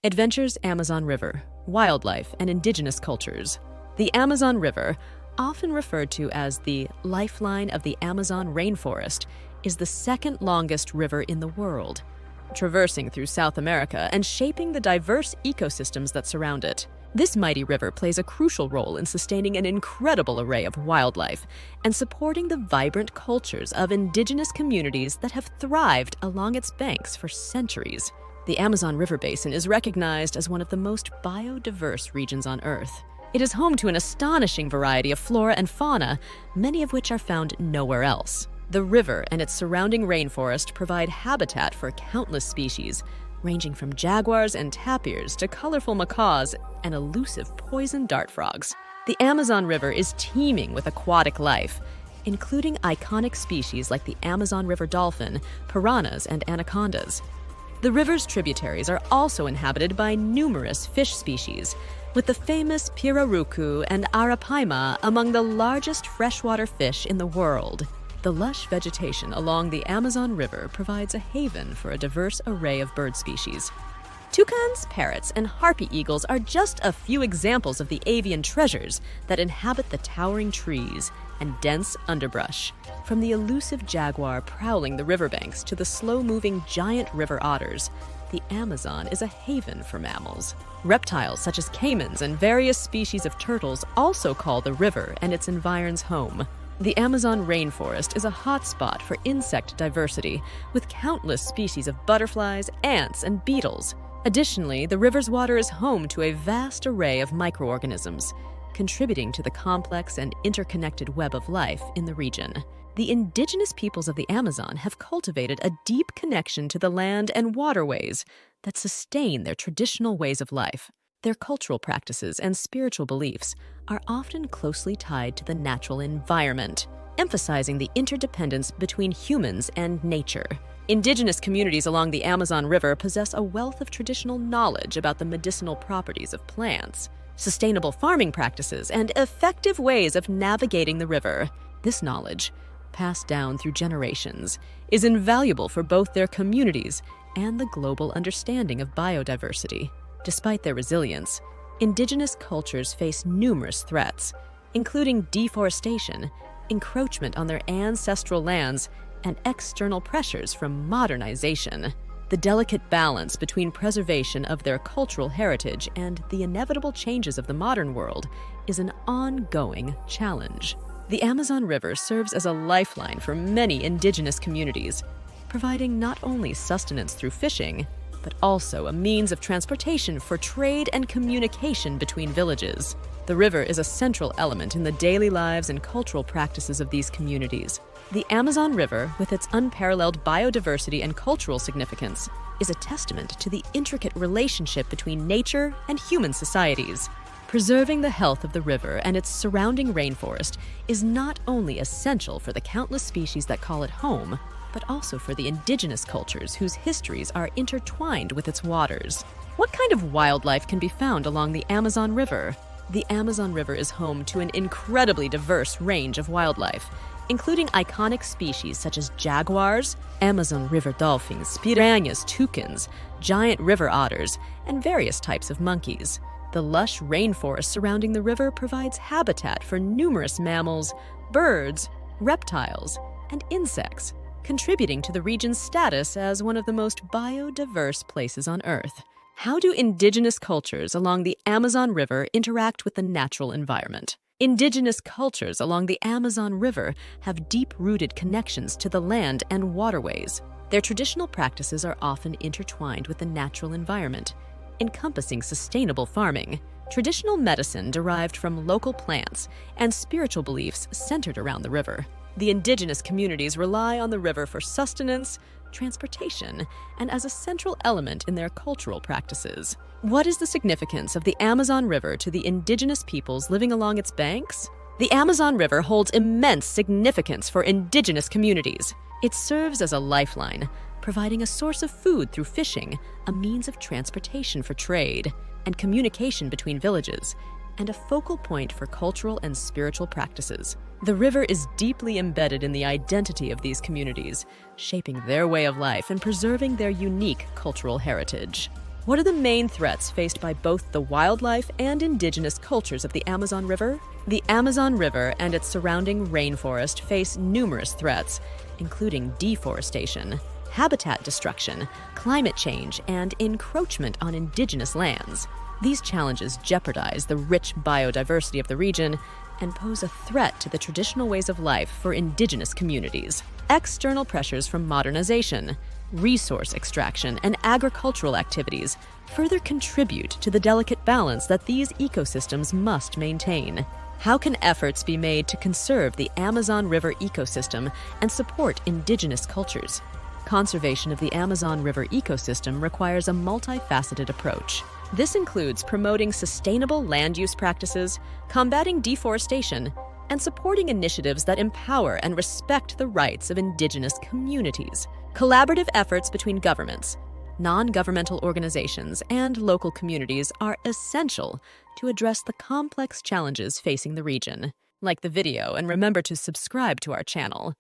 Adventures Amazon River, Wildlife and Indigenous Cultures. The Amazon River, often referred to as the lifeline of the Amazon rainforest, is the second longest river in the world, traversing through South America and shaping the diverse ecosystems that surround it. This mighty river plays a crucial role in sustaining an incredible array of wildlife and supporting the vibrant cultures of indigenous communities that have thrived along its banks for centuries. The Amazon River Basin is recognized as one of the most biodiverse regions on Earth. It is home to an astonishing variety of flora and fauna, many of which are found nowhere else. The river and its surrounding rainforest provide habitat for countless species, ranging from jaguars and tapirs to colorful macaws and elusive poison dart frogs. The Amazon River is teeming with aquatic life, including iconic species like the Amazon River dolphin, piranhas, and anacondas. The river's tributaries are also inhabited by numerous fish species, with the famous pirarucu and arapaima among the largest freshwater fish in the world. The lush vegetation along the Amazon River provides a haven for a diverse array of bird species. Toucans, parrots, and harpy eagles are just a few examples of the avian treasures that inhabit the towering trees and dense underbrush. From the elusive jaguar prowling the riverbanks to the slow-moving giant river otters, the Amazon is a haven for mammals. Reptiles such as caimans and various species of turtles also call the river and its environs home. The Amazon rainforest is a hotspot for insect diversity, with countless species of butterflies, ants, and beetles. Additionally, the river's water is home to a vast array of microorganisms, contributing to the complex and interconnected web of life in the region. The indigenous peoples of the Amazon have cultivated a deep connection to the land and waterways that sustain their traditional ways of life. Their cultural practices and spiritual beliefs are often closely tied to the natural environment, emphasizing the interdependence between humans and nature. Indigenous communities along the Amazon River possess a wealth of traditional knowledge about the medicinal properties of plants, sustainable farming practices, and effective ways of navigating the river. This knowledge, passed down through generations, is invaluable for both their communities and the global understanding of biodiversity. Despite their resilience, indigenous cultures face numerous threats, including deforestation, encroachment on their ancestral lands, and external pressures from modernization. The delicate balance between preservation of their cultural heritage and the inevitable changes of the modern world is an ongoing challenge. The Amazon River serves as a lifeline for many indigenous communities, providing not only sustenance through fishing, but also a means of transportation for trade and communication between villages. The river is a central element in the daily lives and cultural practices of these communities. The Amazon River, with its unparalleled biodiversity and cultural significance, is a testament to the intricate relationship between nature and human societies. Preserving the health of the river and its surrounding rainforest is not only essential for the countless species that call it home, but also for the indigenous cultures whose histories are intertwined with its waters. What kind of wildlife can be found along the Amazon River? The Amazon River is home to an incredibly diverse range of wildlife, including iconic species such as jaguars, Amazon River dolphins, piranhas, toucans, giant river otters, and various types of monkeys. The lush rainforest surrounding the river provides habitat for numerous mammals, birds, reptiles, and insects, contributing to the region's status as one of the most biodiverse places on Earth. How do indigenous cultures along the Amazon River interact with the natural environment? Indigenous cultures along the Amazon River have deep-rooted connections to the land and waterways. Their traditional practices are often intertwined with the natural environment, encompassing sustainable farming, traditional medicine derived from local plants, and spiritual beliefs centered around the river. The indigenous communities rely on the river for sustenance, transportation, and as a central element in their cultural practices. What is the significance of the Amazon River to the indigenous peoples living along its banks? The Amazon River holds immense significance for indigenous communities. It serves as a lifeline, providing a source of food through fishing, a means of transportation for trade, and communication between villages, and a focal point for cultural and spiritual practices. The river is deeply embedded in the identity of these communities, shaping their way of life and preserving their unique cultural heritage. What are the main threats faced by both the wildlife and indigenous cultures of the Amazon River? The Amazon River and its surrounding rainforest face numerous threats, including deforestation, habitat destruction, climate change, and encroachment on indigenous lands. These challenges jeopardize the rich biodiversity of the region and pose a threat to the traditional ways of life for indigenous communities. External pressures from modernization, resource extraction, and agricultural activities further contribute to the delicate balance that these ecosystems must maintain. How can efforts be made to conserve the Amazon River ecosystem and support indigenous cultures? Conservation of the Amazon River ecosystem requires a multifaceted approach. This includes promoting sustainable land use practices, combating deforestation, and supporting initiatives that empower and respect the rights of indigenous communities. Collaborative efforts between governments, non-governmental organizations, and local communities are essential to address the complex challenges facing the region. Like the video and remember to subscribe to our channel.